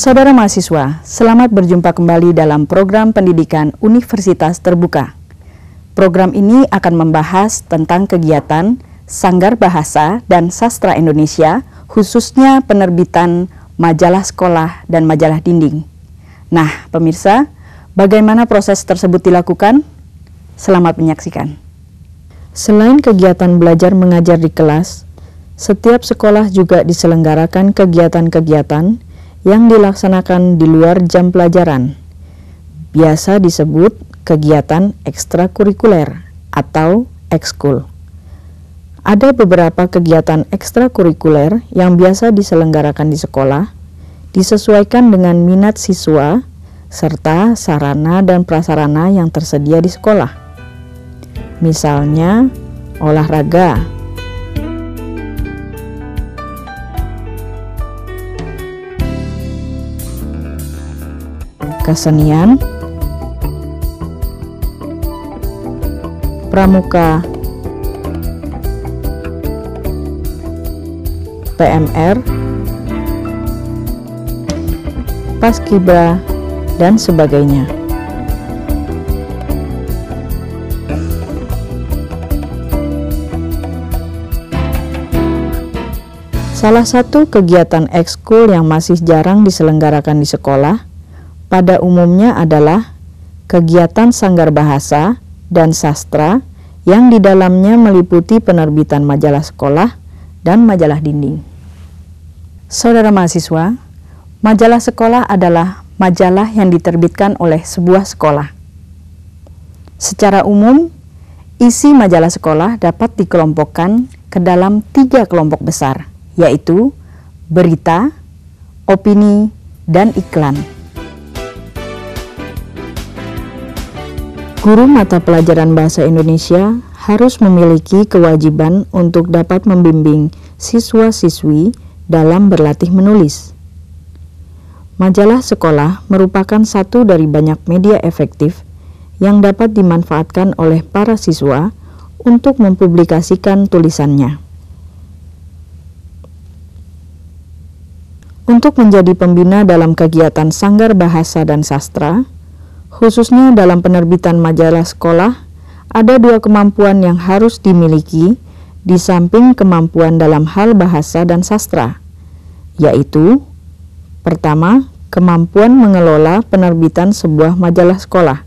Saudara mahasiswa, selamat berjumpa kembali dalam program pendidikan Universitas Terbuka. Program ini akan membahas tentang kegiatan Sanggar Bahasa dan Sastra Indonesia, khususnya penerbitan majalah sekolah dan majalah dinding. Nah, pemirsa, bagaimana proses tersebut dilakukan? Selamat menyaksikan. Selain kegiatan belajar mengajar di kelas, setiap sekolah juga diselenggarakan kegiatan-kegiatan yang dilaksanakan di luar jam pelajaran. Biasa disebut kegiatan ekstrakurikuler atau ekskul. Ada beberapa kegiatan ekstrakurikuler yang biasa diselenggarakan di sekolah, disesuaikan dengan minat siswa, serta sarana dan prasarana yang tersedia di sekolah. Misalnya, olahraga, kesenian, pramuka, PMR, paskibra, dan sebagainya. Salah satu kegiatan ekskul yang masih jarang diselenggarakan di sekolah pada umumnya adalah kegiatan Sanggar Bahasa dan Sastra yang di dalamnya meliputi penerbitan majalah sekolah dan majalah dinding. Saudara mahasiswa, majalah sekolah adalah majalah yang diterbitkan oleh sebuah sekolah. Secara umum, isi majalah sekolah dapat dikelompokkan ke dalam 3 kelompok besar, yaitu berita, opini, dan iklan. Guru mata pelajaran bahasa Indonesia harus memiliki kewajiban untuk dapat membimbing siswa-siswi dalam berlatih menulis. Majalah sekolah merupakan satu dari banyak media efektif yang dapat dimanfaatkan oleh para siswa untuk mempublikasikan tulisannya. Untuk menjadi pembina dalam kegiatan Sanggar Bahasa dan Sastra, khususnya dalam penerbitan majalah sekolah, ada 2 kemampuan yang harus dimiliki di samping kemampuan dalam hal bahasa dan sastra, yaitu pertama, kemampuan mengelola penerbitan sebuah majalah sekolah.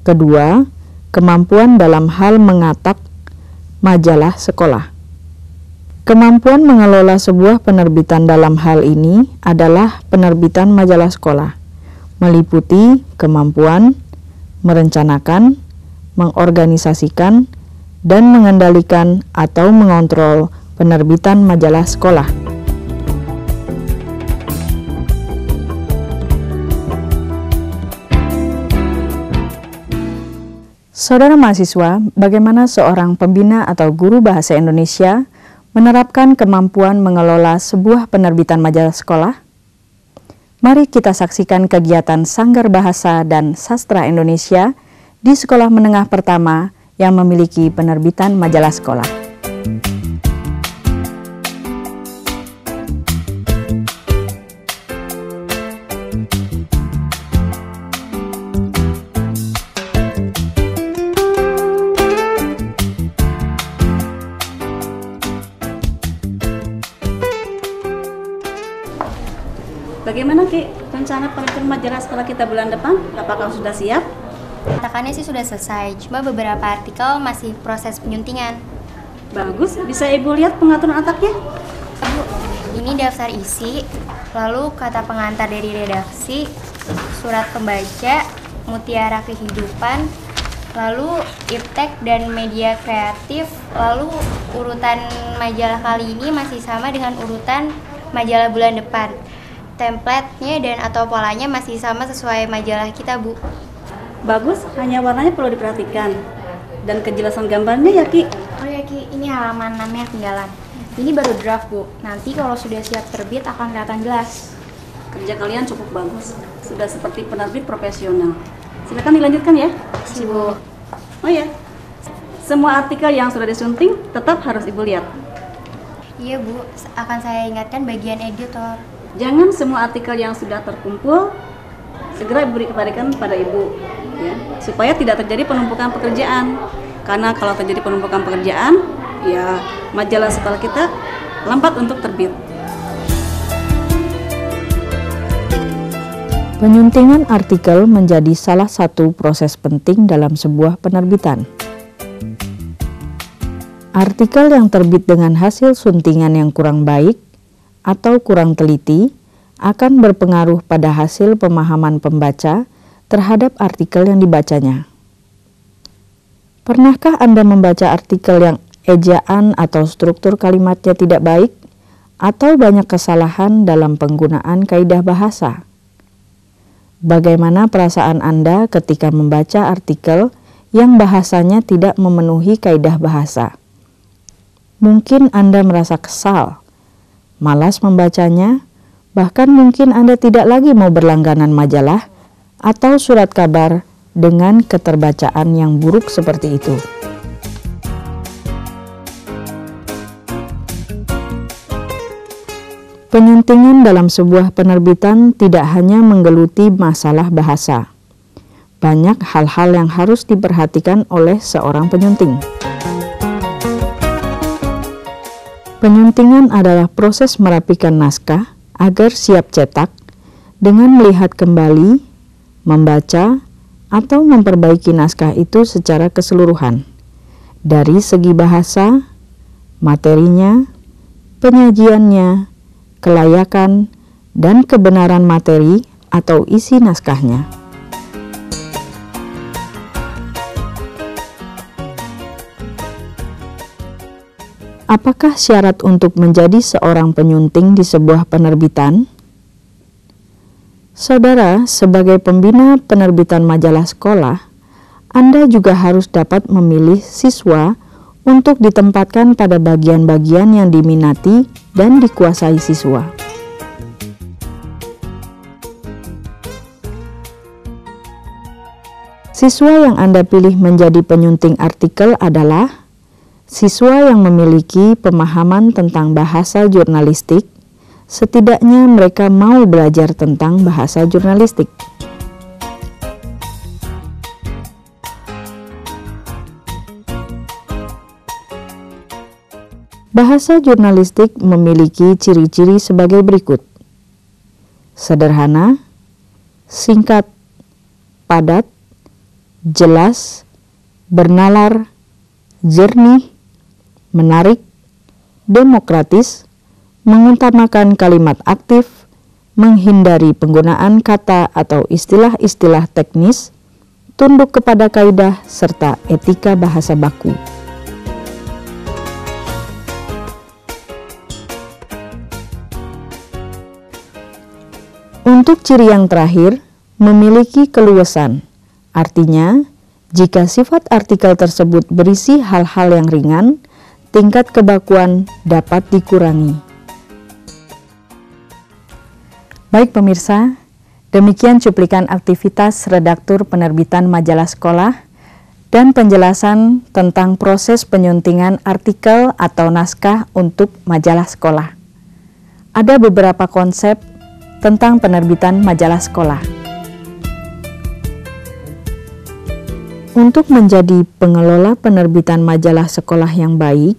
Kedua, kemampuan dalam hal mengatak majalah sekolah. Kemampuan mengelola sebuah penerbitan dalam hal ini adalah penerbitan majalah sekolah, meliputi kemampuan merencanakan, mengorganisasikan, dan mengendalikan atau mengontrol penerbitan majalah sekolah. Saudara mahasiswa, bagaimana seorang pembina atau guru bahasa Indonesia menerapkan kemampuan mengelola sebuah penerbitan majalah sekolah? Mari kita saksikan kegiatan Sanggar Bahasa dan Sastra Indonesia di Sekolah Menengah Pertama yang memiliki penerbitan majalah sekolah. Bagaimana Ki rencana penerbitan majalah sekolah kita bulan depan? Apakah sudah siap? Katakannya sih sudah selesai, cuma beberapa artikel masih proses penyuntingan. Bagus, bisa Ibu lihat pengaturan otaknya? Bu, ini daftar isi, lalu kata pengantar dari redaksi, surat pembaca, mutiara kehidupan, lalu iptek dan media kreatif, lalu urutan majalah kali ini masih sama dengan urutan majalah bulan depan. Template-nya dan atau polanya masih sama sesuai majalah kita, Bu. Bagus, hanya warnanya perlu diperhatikan. Dan kejelasan gambarnya ya, Ki. Oh ya, Ki, ini halaman 6-nya ketinggalan. Ini baru draft, Bu. Nanti kalau sudah siap terbit akan kelihatan jelas. Kerja kalian cukup bagus. Sudah seperti penerbit profesional. Silakan dilanjutkan ya. Si Bu. Oh ya, semua artikel yang sudah disunting tetap harus Ibu lihat. Iya Bu, akan saya ingatkan bagian editor. Jangan semua artikel yang sudah terkumpul segera diberikan pada ibu, ya, supaya tidak terjadi penumpukan pekerjaan. Karena kalau terjadi penumpukan pekerjaan, ya majalah sekolah kita lambat untuk terbit. Penyuntingan artikel menjadi salah satu proses penting dalam sebuah penerbitan. Artikel yang terbit dengan hasil suntingan yang kurang baik atau kurang teliti akan berpengaruh pada hasil pemahaman pembaca terhadap artikel yang dibacanya. Pernahkah Anda membaca artikel yang ejaan atau struktur kalimatnya tidak baik atau banyak kesalahan dalam penggunaan kaidah bahasa? Bagaimana perasaan Anda ketika membaca artikel yang bahasanya tidak memenuhi kaidah bahasa? Mungkin Anda merasa kesal, malas membacanya, bahkan mungkin Anda tidak lagi mau berlangganan majalah atau surat kabar dengan keterbacaan yang buruk seperti itu. Penyuntingan dalam sebuah penerbitan tidak hanya menggeluti masalah bahasa. Banyak hal-hal yang harus diperhatikan oleh seorang penyunting. Penyuntingan adalah proses merapikan naskah agar siap cetak dengan melihat kembali, membaca, atau memperbaiki naskah itu secara keseluruhan. Dari segi bahasa, materinya, penyajiannya, kelayakan, dan kebenaran materi atau isi naskahnya. Apakah syarat untuk menjadi seorang penyunting di sebuah penerbitan? Saudara, sebagai pembina penerbitan majalah sekolah, Anda juga harus dapat memilih siswa untuk ditempatkan pada bagian-bagian yang diminati dan dikuasai siswa. Siswa yang Anda pilih menjadi penyunting artikel adalah siswa yang memiliki pemahaman tentang bahasa jurnalistik. Setidaknya mereka mau belajar tentang bahasa jurnalistik. Bahasa jurnalistik memiliki ciri-ciri sebagai berikut: sederhana, singkat, padat, jelas, bernalar, jernih, menarik, demokratis, mengutamakan kalimat aktif, menghindari penggunaan kata atau istilah-istilah teknis, tunduk kepada kaidah, serta etika bahasa baku. Untuk ciri yang terakhir, memiliki keluasan. Artinya, jika sifat artikel tersebut berisi hal-hal yang ringan, tingkat kebakuan dapat dikurangi. Baik pemirsa, demikian cuplikan aktivitas redaktur penerbitan majalah sekolah dan penjelasan tentang proses penyuntingan artikel atau naskah untuk majalah sekolah. Ada beberapa konsep tentang penerbitan majalah sekolah. Untuk menjadi pengelola penerbitan majalah sekolah yang baik,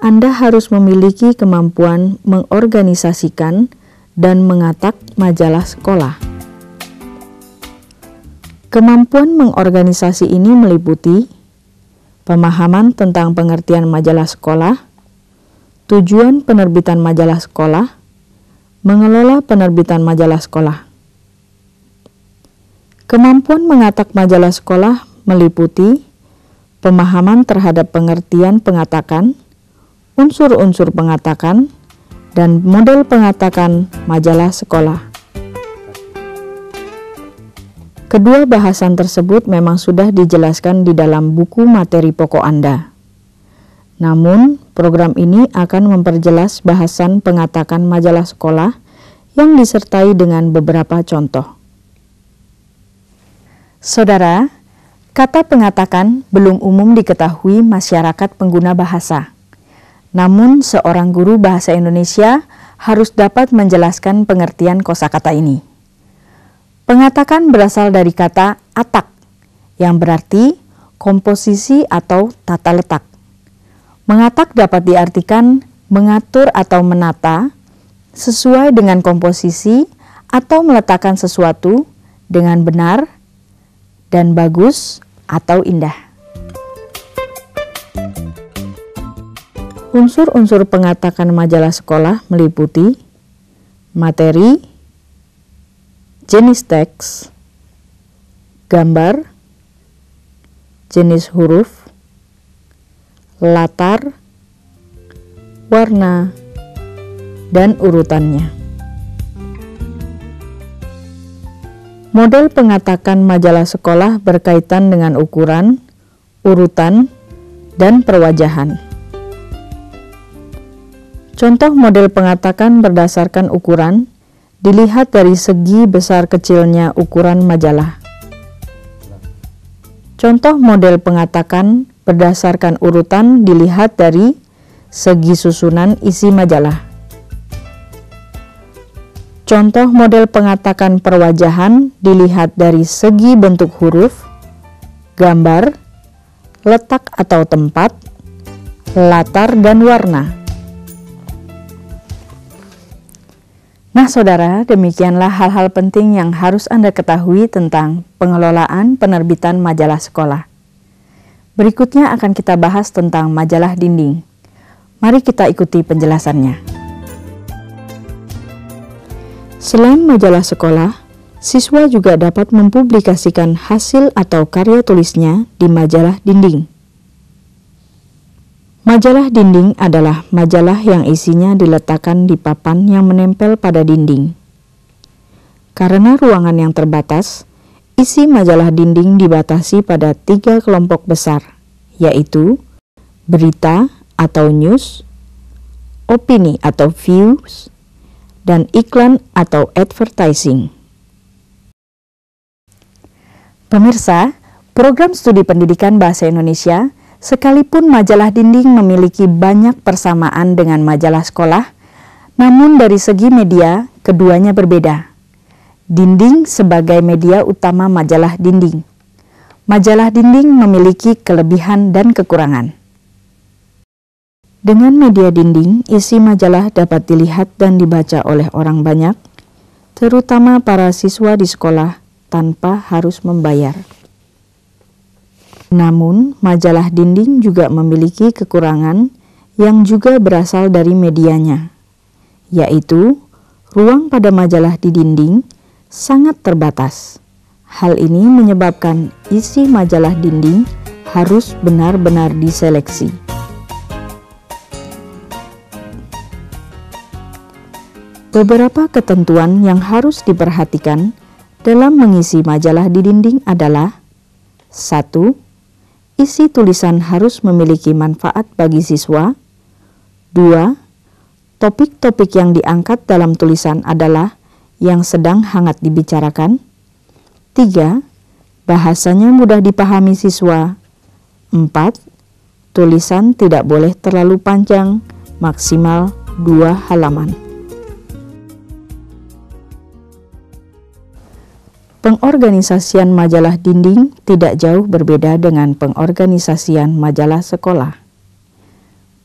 Anda harus memiliki kemampuan mengorganisasikan dan mengatak majalah sekolah. Kemampuan mengorganisasi ini meliputi pemahaman tentang pengertian majalah sekolah, tujuan penerbitan majalah sekolah, mengelola penerbitan majalah sekolah. Kemampuan mengatak majalah sekolah meliputi pemahaman terhadap pengertian pengatakan, unsur-unsur pengatakan, dan model pengatakan majalah sekolah. Kedua bahasan tersebut memang sudah dijelaskan di dalam buku materi pokok Anda. Namun, program ini akan memperjelas bahasan pengatakan majalah sekolah yang disertai dengan beberapa contoh. Saudara, kata pengatakan belum umum diketahui masyarakat pengguna bahasa. Namun, seorang guru bahasa Indonesia harus dapat menjelaskan pengertian kosakata ini. Pengatakan berasal dari kata atak, yang berarti komposisi atau tata letak. Mengatak dapat diartikan mengatur atau menata sesuai dengan komposisi atau meletakkan sesuatu dengan benar dan bagus atau indah. Unsur-unsur pengatakan majalah sekolah meliputi materi, jenis teks, gambar, jenis huruf, latar, warna, dan urutannya. Model pengatakan majalah sekolah berkaitan dengan ukuran, urutan, dan perwajahan. Contoh model pengatakan berdasarkan ukuran dilihat dari segi besar kecilnya ukuran majalah. Contoh model pengatakan berdasarkan urutan dilihat dari segi susunan isi majalah. Contoh model pengatakan perwajahan dilihat dari segi bentuk huruf, gambar, letak atau tempat, latar, dan warna. Nah saudara, demikianlah hal-hal penting yang harus Anda ketahui tentang pengelolaan penerbitan majalah sekolah. Berikutnya akan kita bahas tentang majalah dinding. Mari kita ikuti penjelasannya. Selain majalah sekolah, siswa juga dapat mempublikasikan hasil atau karya tulisnya di majalah dinding. Majalah dinding adalah majalah yang isinya diletakkan di papan yang menempel pada dinding. Karena ruangan yang terbatas, isi majalah dinding dibatasi pada 3 kelompok besar, yaitu berita atau news, opini atau views, dan iklan atau advertising. Pemirsa, program studi pendidikan bahasa Indonesia, sekalipun majalah dinding memiliki banyak persamaan dengan majalah sekolah, namun dari segi media, keduanya berbeda. Dinding sebagai media utama majalah dinding. Majalah dinding memiliki kelebihan dan kekurangan. Dengan media dinding, isi majalah dapat dilihat dan dibaca oleh orang banyak, terutama para siswa di sekolah tanpa harus membayar. Namun, majalah dinding juga memiliki kekurangan yang juga berasal dari medianya, yaitu ruang pada majalah di dinding sangat terbatas. Hal ini menyebabkan isi majalah dinding harus benar-benar diseleksi. Beberapa ketentuan yang harus diperhatikan dalam mengisi majalah di dinding adalah: 1. Isi tulisan harus memiliki manfaat bagi siswa. 2. Topik-topik yang diangkat dalam tulisan adalah yang sedang hangat dibicarakan. 3. Bahasanya mudah dipahami siswa. 4. Tulisan tidak boleh terlalu panjang, maksimal 2 halaman. Pengorganisasian majalah dinding tidak jauh berbeda dengan pengorganisasian majalah sekolah.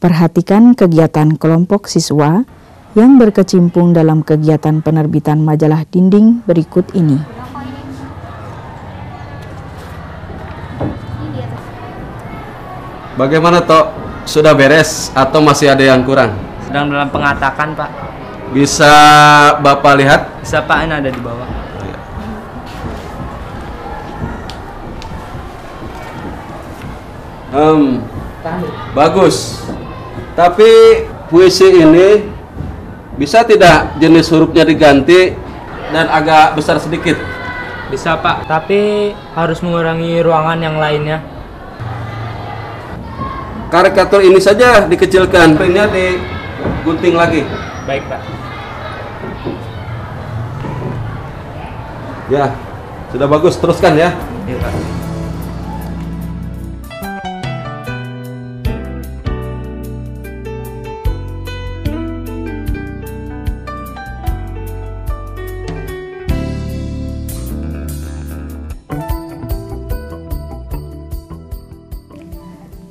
Perhatikan kegiatan kelompok siswa yang berkecimpung dalam kegiatan penerbitan majalah dinding berikut ini. Bagaimana Tok? Sudah beres atau masih ada yang kurang? Sedang dalam pengatakan, Pak. Bisa Bapak lihat? Bisa, Pak, ini ada di bawah. Bagus. Tapi puisi ini bisa tidak jenis hurufnya diganti dan agak besar sedikit? Bisa, Pak, tapi harus mengurangi ruangan yang lainnya. Karikatur ini saja dikecilkan, printnya digunting lagi. Baik, Pak. Ya, sudah bagus, teruskan ya. Iya, Pak.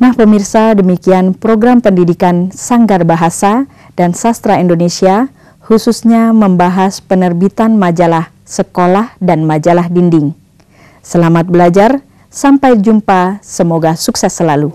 Nah pemirsa, demikian program pendidikan Sanggar Bahasa dan Sastra Indonesia, khususnya membahas penerbitan majalah sekolah dan majalah dinding. Selamat belajar, sampai jumpa, semoga sukses selalu.